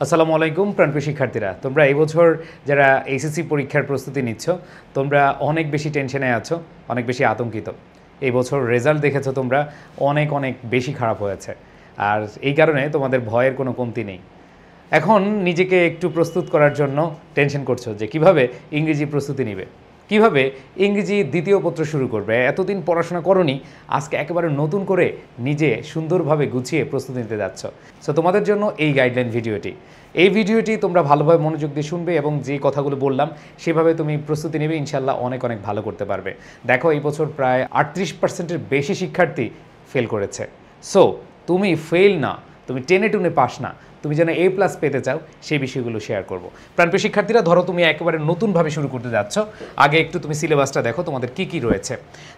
আসসালামু আলাইকুম প্রাণপ্রিয় শিক্ষার্থীরা, তোমরা এই বছর যারা এইচএসসি পরীক্ষার প্রস্তুতি নিচ্ছ তোমরা অনেক বেশি টেনশনে আছো, অনেক বেশি আতঙ্কিত। এই বছর রেজাল্ট দেখেছো তোমরা অনেক অনেক বেশি খারাপ হয়েছে, আর এই কারণে তোমাদের ভয়ের কোনো কমতি নেই। এখন নিজেকে একটু প্রস্তুত করার জন্য টেনশন করছো যে কিভাবে ইংরেজি প্রস্তুতি নিবে, কিভাবে ইংরেজি দ্বিতীয় পত্র শুরু করবে। এতদিন পড়াশোনা করোনি, আজকে একেবারে নতুন করে নিজে সুন্দরভাবে গুছিয়ে প্রস্তুতি নিতে যাচ্ছ। সো তোমাদের জন্য এই গাইডলাইন ভিডিওটি। এই ভিডিওটি তোমরা ভালোভাবে মনোযোগ দিয়ে শুনবে এবং যে কথাগুলো বললাম সেভাবে তুমি প্রস্তুতি নেবে, ইনশাল্লাহ অনেক অনেক ভালো করতে পারবে। দেখো, এই বছর প্রায় 38%-এর বেশি শিক্ষার্থী ফেল করেছে। সো তুমি ফেল না, তুমি টেনে টুনে পাস না, তুমি যেন A+ পেতে চাও সেই বিষয়গুলো শেয়ার করবো। প্রাণপ্রিয় শিক্ষার্থীরা, ধরো তুমি একেবারে নতুনভাবে শুরু করতে যাচ্ছ, আগে একটু তুমি সিলেবাসটা দেখো তোমাদের কী কী রয়েছে।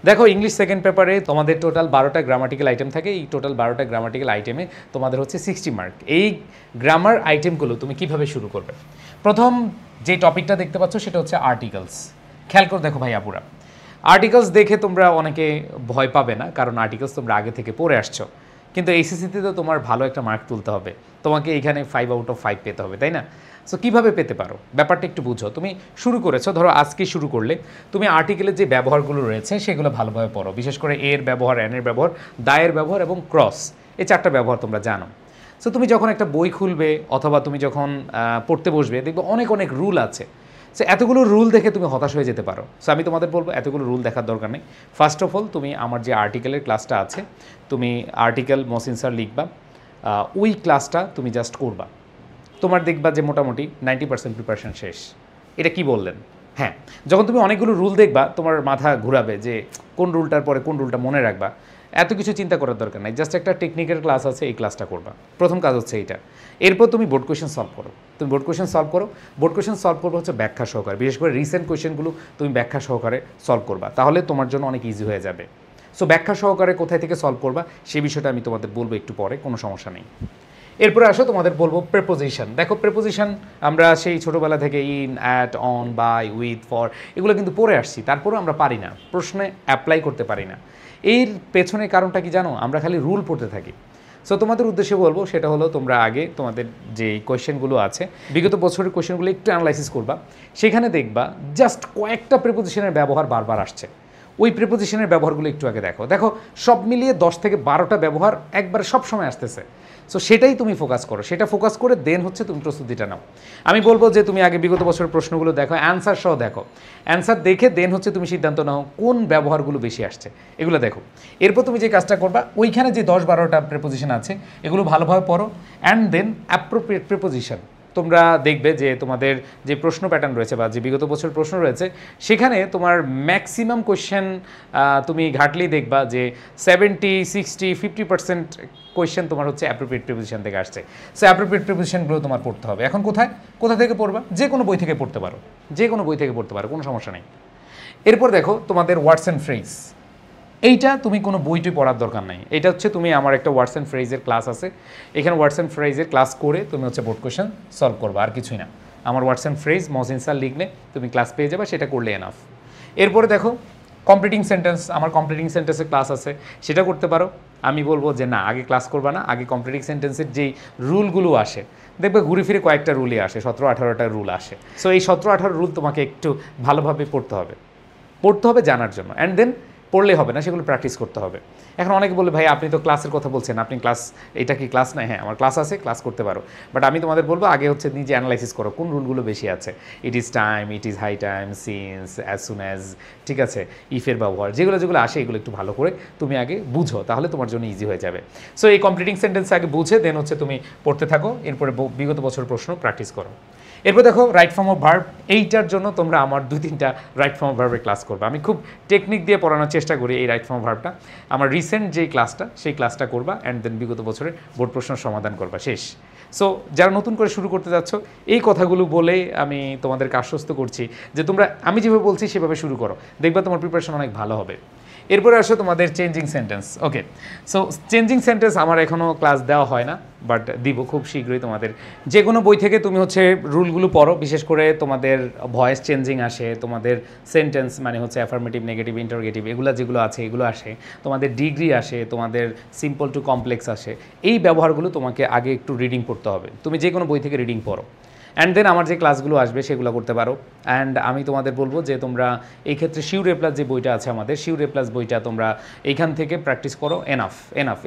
দেখো, ইংলিশ সেকেন্ড পেপারে তোমাদের টোটাল 12টা গ্রামাটিক্যাল আইটেম থাকে। এই টোটাল 12টা গ্রামাটিক্যাল আইটেমে তোমাদের হচ্ছে 60 মার্ক। এই গ্রামার আইটেমগুলো তুমি কিভাবে শুরু করবে? প্রথম যে টপিকটা দেখতে পাচ্ছ সেটা হচ্ছে আর্টিকেলস। খেয়াল করে দেখো ভাই আপুরা, আর্টিকেলস দেখে তোমরা অনেকে ভয় পাবে না, কারণ আর্টিকেলস তোমরা আগে থেকে পড়ে আসছো। কিন্তু এইচএসসিতে তো তোমার ভালো একটা মার্ক তুলতে হবে, তোমাকে এখানে 5/5 পেতে হবে, তাই না? সো কীভাবে পেতে পারো ব্যাপারটা একটু বুঝো। তুমি শুরু করেছো, ধরো আজকে শুরু করলে তুমি আর্টিকেলের যে ব্যবহারগুলো রয়েছে সেগুলো ভালোভাবে পড়ো। বিশেষ করে এর ব্যবহার, এনের ব্যবহার, দায়ের ব্যবহার এবং ক্রস, এই 4টা ব্যবহার তোমরা জানো। সো তুমি যখন একটা বই খুলবে অথবা তুমি যখন পড়তে বসবে, দেখবে অনেক অনেক রুল আছে। সো এতগুলো রুল দেখে তুমি হতাশ হয়ে যেতে পারো। সো আমি তোমাদের বলবো এতগুলো রুল দেখার দরকার নেই। ফার্স্ট অফ অল, তুমি আমার যে আর্টিকেলের ক্লাসটা আছে, তুমি আর্টিকেল মহসিন স্যার লিখবা, ওই ক্লাসটা তুমি জাস্ট করবা। তোমার দেখবা যে মোটামুটি 90% প্রিপারেশন শেষ। এটা কি বললেন? হ্যাঁ, যখন তুমি অনেকগুলো রুল দেখবা তোমার মাথা ঘুরাবে যে কোন রুলটার পরে কোন রুলটা মনে রাখবা। এত কিছু চিন্তা করার দরকার নাই, জাস্ট একটা টেকনিকের ক্লাস আছে, এই ক্লাসটা করবা। প্রথম কাজ হচ্ছে এইটা। এরপর তুমি বোর্ড কোয়েশ্চেন সলভ করো। তুমি বোর্ড কোয়েশ্চেন সলভ করো। বোর্ড কোয়েশ্চেন সলভ করবো হচ্ছে ব্যাখ্যা সহকারে, বিশেষ করে রিসেন্ট কোয়েশ্চেনগুলো তুমি ব্যাখ্যা সহকারে সলভ করবা, তাহলে তোমার জন্য অনেক ইজি হয়ে যাবে। সো ব্যাখ্যা সহকারে কোথায় থেকে সলভ করবা সেই বিষয়টা আমি তোমাদের বলবো একটু পরে, কোনো সমস্যা নেই। এরপরে আসো, তোমাদের বলবো প্রেপোজিশন। দেখো, প্রেপোজিশন আমরা সেই ছোটোবেলা থেকে in, at, on, by, with, for এগুলো কিন্তু পড়ে আসছি, তারপরেও আমরা পারি না, প্রশ্নে অ্যাপ্লাই করতে পারি না। এর পেছনে কারণটা কি জানো? আমরা খালি রুল পড়তে থাকি। সো তোমাদের উদ্দেশ্যে বলবো সেটা হলো, তোমরা আগে তোমাদের যে কোয়েশ্চেনগুলো আছে, বিগত বছরের কোয়েশ্চেনগুলো একটু অ্যানালাইসিস করবা। সেখানে দেখবা জাস্ট কয়েকটা প্রেপোজিশনের ব্যবহার বারবার আসছে। ওই প্রেপোজিশনের ব্যবহারগুলো একটু আগে দেখো। দেখো, সব মিলিয়ে 10 থেকে 12টা ব্যবহার একবারে সব সময় আসতেছে। সো সেটাই তুমি ফোকাস করো, সেটা ফোকাস করে দেন হচ্ছে তুমি প্রস্তুতিটা নাও। আমি বলবো যে তুমি আগে বিগত বছরের প্রশ্নগুলো দেখো, অ্যান্সার সহ দেখো। অ্যান্সার দেখে দেন হচ্ছে তুমি সিদ্ধান্ত নাও কোন ব্যবহারগুলো বেশি আসছে, এগুলো দেখো। এরপর তুমি যে কাজটা করবা, ওইখানে যে 10-12টা প্রেপোজিশন আছে এগুলো ভালোভাবে পড়ো, অ্যান্ড দেন অ্যাপ্রোপ্রিয়েট প্রেপোজিশন। তোমরা দেখবে যে তোমাদের যে প্রশ্ন প্যাটার্ন রয়েছে বা যে বিগত বছরের প্রশ্ন রয়েছে, সেখানে তোমার ম্যাক্সিমাম কোয়েশ্চেন তুমি ঘাটলেই দেখবা যে 70, 60, 50% কোয়েশ্চেন তোমার হচ্ছে অ্যাপ্রোপ্রিয়েট প্রিপোজিশন থেকে আসছে। সো অ্যাপ্রোপ্রিয়েট প্রিপোজিশনগুলো তোমার পড়তে হবে। এখন কোথা থেকে পড়বা? যে কোনো বই থেকে পড়তে পারো, যে কোনো বই থেকে পড়তে পারো, কোনো সমস্যা নেই। এরপর দেখো তোমাদের ওয়ার্ডস অ্যান্ড ফ্রেজ। এইটা তুমি কোনো বইটি পড়ার দরকার নাই, এটা হচ্ছে তুমি আমার একটা ওয়ার্ডস অ্যান্ড ফ্রেজের ক্লাস আছে, এখানে ওয়ার্ডস অ্যান্ড ফ্রেজের ক্লাস করে তুমি হচ্ছে বোর্ড কোয়েশ্চেন সলভ করবা, আর কিছুই না। আমার words and phrase Mohsin sir লিখলে তুমি ক্লাস পেয়ে যাবে, সেটা করলে এনাফ। এরপরে দেখো কমপ্লিটিং সেন্টেন্স, আমার কমপ্লিটিং সেন্টেন্সের ক্লাস আছে, সেটা করতে পারো। আমি বলবো যে না, আগে ক্লাস করবা না, আগে কমপ্লিটিং সেন্টেন্সের যেই রুলগুলো আসে, দেখবে ঘুরে ফিরে কয়েকটা রুলই আসে, 17-18টা রুল আসে। সো এই 17-18 রুল তোমাকে একটু ভালোভাবে পড়তে হবে জানার জন্য, অ্যান্ড দেন পড়লে হবে না, সেগুলো প্র্যাকটিস করতে হবে। এখন অনেকে বলে, ভাই আপনি তো ক্লাসের কথা বলছেন, আপনি ক্লাস, এটা কি ক্লাস নাই? হ্যাঁ, আমার ক্লাস আছে, ক্লাস করতে পারো। বাট আমি তোমাদের বলবো আগে হচ্ছে নিজে অ্যানালাইসিস করো কোন রুলগুলো বেশি আছে। It is time, it is high time, since, as soon as, ঠিক আছে, ইফের ব্যবহার, যেগুলো আসে এগুলো একটু ভালো করে তুমি আগে বুঝো, তাহলে তোমার জন্য ইজি হয়ে যাবে। সো এই কমপ্লিটিং সেন্টেন্স আগে বুঝে দেন হচ্ছে তুমি পড়তে থাকো, এরপরে বিগত বছর প্রশ্ন প্র্যাকটিস করো। এরপর দেখো রাইট ফর্ম অফ ভার্ব। এইটার জন্য তোমরা আমার 2-3টা রাইট ফর্ম অফ ভার্বের ক্লাস করবে। আমি খুব টেকনিক দিয়ে পড়ানোর চেষ্টা করি এই রাইট ফর্ম অফ ভার্বটা। আমার রিসেন্ট যেই ক্লাসটা, সেই ক্লাসটা করবা, অ্যান্ড দেন বিগত বছরের বোর্ড প্রশ্ন সমাধান করবা, শেষ। সো যারা নতুন করে শুরু করতে যাচ্ছ, এই কথাগুলো বলে আমি তোমাদেরকে আশ্বস্ত করছি যে তোমরা আমি যেভাবে বলছি সেভাবে শুরু করো, দেখবা তোমার প্রিপারেশন অনেক ভালো হবে। এরপরে আসো তোমাদের চেঞ্জিং সেন্টেন্স। ওকে, সো চেঞ্জিং সেন্টেন্স আমার এখনও ক্লাস দেওয়া হয় না, বাট দিব খুব শীঘ্রই তোমাদের। যে কোনো বই থেকে তুমি হচ্ছে রুলগুলো পড়ো, বিশেষ করে তোমাদের ভয়েস চেঞ্জিং আসে, তোমাদের সেন্টেন্স মানে হচ্ছে অ্যাফার্মেটিভ, নেগেটিভ, ইন্টারোগেটিভ এগুলো যেগুলো আছে এগুলো আসে, তোমাদের ডিগ্রি আসে, তোমাদের সিম্পল টু কমপ্লেক্স আসে। এই ব্যবহারগুলো তোমাকে আগে একটু রিডিং পড়তে হবে। তুমি যে কোনো বই থেকে রিডিং পড়ো, অ্যান্ড দেন আমার যে ক্লাসগুলো আসবে সেগুলো করতে পারো। অ্যান্ড আমি তোমাদের বলবো যে তোমরা এই ক্ষেত্রে শিউর এ প্লাস যে বইটা আছে আমাদের, শিউর এ প্লাস বইটা তোমরা এইখান থেকে প্র্যাকটিস করো, এনাফ,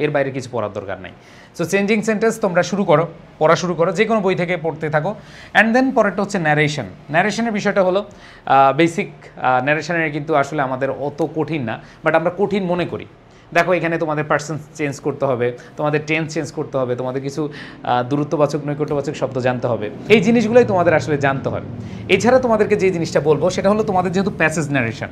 এর বাইরে কিছু পড়ার দরকার নেই। সো চেঞ্জিং সেন্টেন্স তোমরা পড়া শুরু করো, যে কোনো বই থেকে পড়তে থাকো। অ্যান্ড দেন পরেরটা হচ্ছে ন্যারেশনের বিষয়টা হলো বেসিক ন্যারেশনের কিন্তু আসলে আমাদের অত কঠিন না, বাট আমরা কঠিন মনে করি। দেখো এখানে তোমাদের পার্সন চেঞ্জ করতে হবে, তোমাদের টেন্স চেঞ্জ করতে হবে, তোমাদের কিছু দূরত্ববাচক নৈকট্যবাচক শব্দ জানতে হবে। এই জিনিসগুলোই তোমাদের আসলে জানতে হবে। এছাড়া তোমাদেরকে যে জিনিসটা বলবো সেটা হলো তোমাদের যেহেতু প্যাসেজ ন্যারেশন,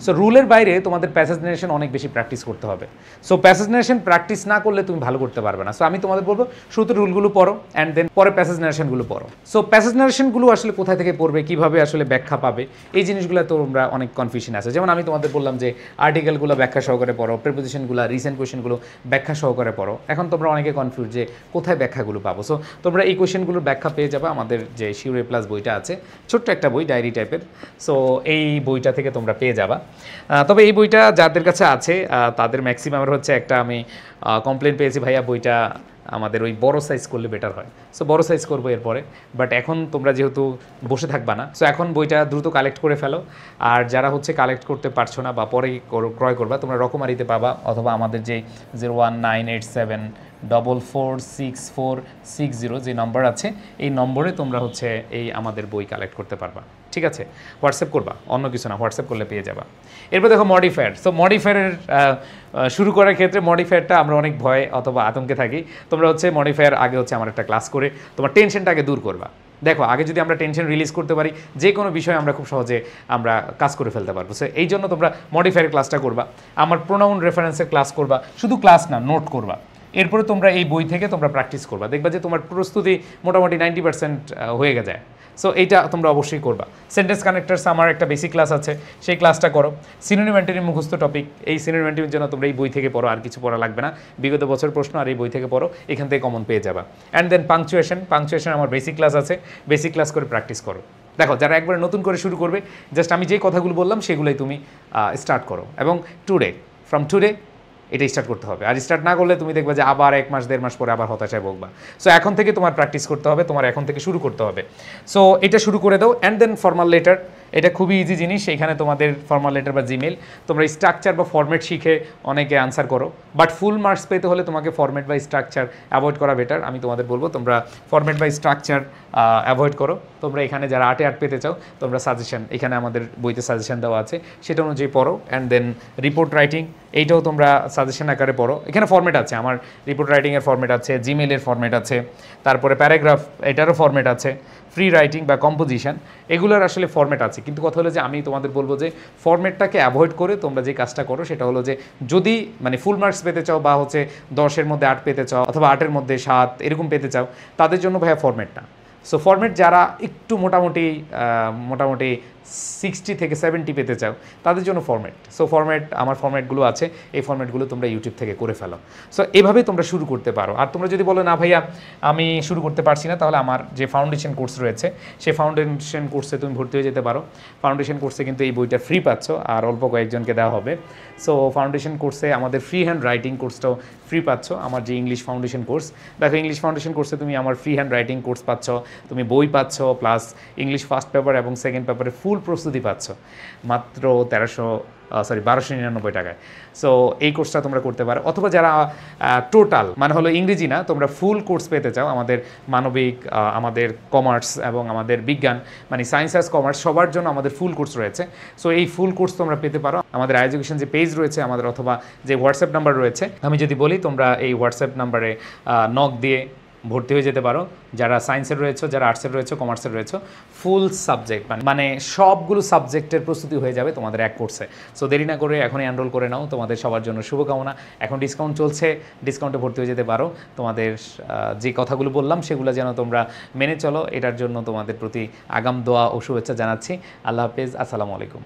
সো রুলের বাইরে তোমাদের প্যাসেজ ন্যারেশন অনেক বেশি প্র্যাকটিস করতে হবে। সো প্যাসেজ ন্যারেশন প্র্যাকটিস না করলে তুমি ভালো করতে পারবে না। সো আমি তোমাদের বলবো শুরুতে রুলগুলো পড়ো, অ্যান্ড দেন পরে প্যাসেজ ন্যারেশনগুলো পড়ো। সো প্যাসেজ ন্যারেশনগুলো আসলে কোথায় থেকে পড়বে, কীভাবে আসলে ব্যাখ্যা পাবে, এই জিনিসগুলো তোমরা অনেক কনফিউশন আছে। যেমন আমি তোমাদের বললাম যে আর্টিকেলগুলো ব্যাখ্যা সহকারে পড়ো, প্রিপোজিশনগুলো, রিসেন্ট কোয়েশনগুলো ব্যাখ্যা সহকারে পড়ো। এখন তোমরা অনেকে কনফিউজ যে কোথায় ব্যাখ্যাগুলো পাবো। সো তোমরা এই কোয়েশনগুলোর ব্যাখ্যা পেয়ে যাবে আমাদের যে শিউর এ প্লাস বইটা আছে, ছোট্ট একটা বই, ডায়েরি টাইপের। সো এই বইটা থেকে তোমরা পেয়ে যাবা। তবে এই বইটা যাদের কাছে আছে তাদের ম্যাক্সিমামের হচ্ছে একটা আমি কমপ্লেন পেয়েছি, ভাইয়া বইটা আমাদের ওই বড় সাইজ করলে বেটার হয়। সো বড় সাইজ করবো এরপরে, বাট এখন তোমরা যেহেতু বসে থাকবা না, সো এখন বইটা দ্রুত কালেক্ট করে ফেলো। আর যারা হচ্ছে কালেক্ট করতে পারছো না বা পরে ক্রয় করবা, তোমরা রকমারিতে পাবা, অথবা আমাদের যে 01987446460 যে নম্বর আছে এই নম্বরে তোমরা হচ্ছে এই আমাদের বই কালেক্ট করতে পারবা। ঠিক আছে, হোয়াটসঅ্যাপ করবা, অন্য কিছু না, হোয়াটসঅ্যাপ করলে পেয়ে যাবা। এরপর দেখো মডিফায়ার। সো মডিফায়ারের শুরু করার ক্ষেত্রে মডিফায়ারটা আমরা অনেক ভয় অথবা আতঙ্কে থাকি। তোমরা হচ্ছে মডিফায়ার আগে হচ্ছে আমার একটা ক্লাস করে তোমার টেনশনটা আগে দূর করবা। দেখো আগে যদি আমরা টেনশন রিলিজ করতে পারি, যে কোনো বিষয়ে আমরা খুব সহজে আমরা কাজ করে ফেলতে পারবো। সো এই জন্য তোমরা মডিফায়ার ক্লাসটা করবা, আমার প্রোনাউন রেফারেন্সের ক্লাস করবা, শুধু ক্লাস না, নোট করবা। এরপরে তোমরা এই বই থেকে তোমরা প্র্যাকটিস করবা, দেখবা যে তোমার প্রস্তুতি মোটামুটি 90% হয়ে যায়। সো এইটা তোমরা অবশ্যই করবা। সেন্টেন্স কানেক্টার্স আমার একটা বেসিক ক্লাস আছে, সেই ক্লাসটা করো। সিনোনিম অ্যান্টোনিম মুখস্থ টপিক, এই সিনোনিম অ্যান্টোনিমের জন্য তোমরা এই বই থেকে পড়ো, আর কিছু পড়া লাগবে না। বিগত বছর প্রশ্ন আর এই বই থেকে পড়ো, এখান থেকে কমন পেয়ে যাবা। অ্যান্ড দেন পাংচুয়েশন আমার বেসিক ক্লাস আছে, বেসিক ক্লাস করে প্র্যাকটিস করো। দেখো যারা একবার নতুন করে শুরু করবে, জাস্ট আমি যে কথাগুলো বললাম সেগুলোই তুমি স্টার্ট করো, এবং ফ্রম টুডে এটা স্টার্ট করতে হবে। আর স্টার্ট না করলে তুমি দেখবে যে আবার 1 মাস 1.5 মাস পরে আবার হতাশায় ভোগবা। সো এখন থেকে তোমার প্র্যাকটিস করতে হবে, তোমার এখন থেকে শুরু করতে হবে। সো এটা শুরু করে দাও। অ্যান্ড দেন ফর্মাল লেটার, এটা খুবই ইজি জিনিস। এখানে তোমাদের ফর্মাল লেটার বা জিমেল, তোমরা স্ট্রাকচার বা ফরম্যাট শিখে অনেকে আনসার করো, বাট ফুল মার্কস পেতে হলে তোমাকে ফরম্যাট বা স্ট্রাকচার অ্যাভয়েড করা বেটার। আমি তোমাদের বলবো তোমরা ফরম্যাট বা স্ট্রাকচার অ্যাভয়েড করো। তোমরা এখানে যারা 8 পেতে চাও, তোমরা সাজেশন, এখানে আমাদের বইতে সাজেশন দেওয়া আছে, সেটা অনুযায়ী পড়ো। অ্যান্ড দেন রিপোর্ট রাইটিং, এইটাও তোমরা সাজেশন আকারে পড়ো। এখানে ফরম্যাট আছে, আমার রিপোর্ট রাইটিংয়ের ফরম্যাট আছে, জিমেলের ফরম্যাট আছে, তারপরে প্যারাগ্রাফ এটারও ফরম্যাট আছে, ফ্রি রাইটিং বা কম্পোজিশন এগুলোর আসলে ফরম্যাট আছে। কিন্তু কথা হলো যে আমি তোমাদের বলবো যে ফরম্যাটটাকে অ্যাভয়েড করে তোমরা যে কাজটা করো সেটা হলো যে যদি মানে ফুল মার্কস পেতে চাও, বা হচ্ছে 10-এর মধ্যে 8 পেতে চাও, অথবা 8-এর মধ্যে 7 এরকম পেতে চাও, তাদের জন্য ভাইয়া ফরম্যাট না। সো ফরম্যাট যারা একটু মোটামুটি 60 থেকে 70 পেতে চাও, তাদের জন্য ফরম্যাট। সো আমার ফরম্যাটগুলো আছে, এই ফরম্যাটগুলো তোমরা ইউটিউব থেকে করে ফেলো। সো এভাবে তোমরা শুরু করতে পারো। আর তোমরা যদি বলো না ভাইয়া আমি শুরু করতে পারছি না, তাহলে আমার যে ফাউন্ডেশন কোর্স রয়েছে, সেই ফাউন্ডেশন কোর্সে তুমি ভর্তি হয়ে যেতে পারো। ফাউন্ডেশন কোর্সে কিন্তু এই বইটা ফ্রি পাচ্ছ, আর অল্প কয়েকজনকে দেওয়া হবে। সো ফাউন্ডেশন কোর্সে আমাদের ফ্রি হ্যান্ড রাইটিং কোর্সটাও ফ্রি পাচ্ছ। আমার যে ইংলিশ ফাউন্ডেশন কোর্স, দেখো ইংলিশ ফাউন্ডেশন কোর্সে তুমি আমার ফ্রি হ্যান্ড রাইটিং কোর্স পাচ্ছ, তুমি বই পাচ্ছ, প্লাস ইংলিশ ফার্স্ট পেপার এবং সেকেন্ড পেপারে ফুল প্রস্তুতি পাচ্ছ মাত্র 1299 টাকায়। সো এই কোর্সটা তোমরা করতে পারো। অথবা যারা টোটাল মানে হলো ইংরেজি না, তোমরা ফুল কোর্স পেতে চাও, আমাদের মানবিক, আমাদের কমার্স এবং আমাদের বিজ্ঞান, মানে সায়েন্স আর্টস কমার্স সবার জন্য আমাদের ফুল কোর্স রয়েছে। সো এই ফুল কোর্স তোমরা পেতে পারো আমাদের এডুকেশন যে পেজ রয়েছে আমাদের, অথবা যে হোয়াটসঅ্যাপ নাম্বার রয়েছে, আমি যদি বলি তোমরা এই হোয়াটসঅ্যাপ নাম্বারে নক দিয়ে ভর্তি হয়ে যেতে পারো। যারা সায়েন্সের রয়েছে, যারা আর্টসের রয়েছে, কমার্সের রয়েছে, ফুল সাবজেক্ট মানে সবগুলো সাবজেক্টের প্রস্তুতি হয়ে যাবে তোমাদের এক কোর্সে। সো দেরি না করে এখনই এনরোল করে নাও, তোমাদের সবার জন্য শুভকামনা। এখন ডিসকাউন্ট চলছে, ডিসকাউন্টে ভর্তি হয়ে যেতে পারো। তোমাদের যে কথাগুলো বললাম সেগুলো যেন তোমরা মেনে চলো, এটার জন্য তোমাদের প্রতি আগাম দোয়া ও শুভেচ্ছা জানাচ্ছি। আল্লাহ হাফেজ, আসসালামু আলাইকুম।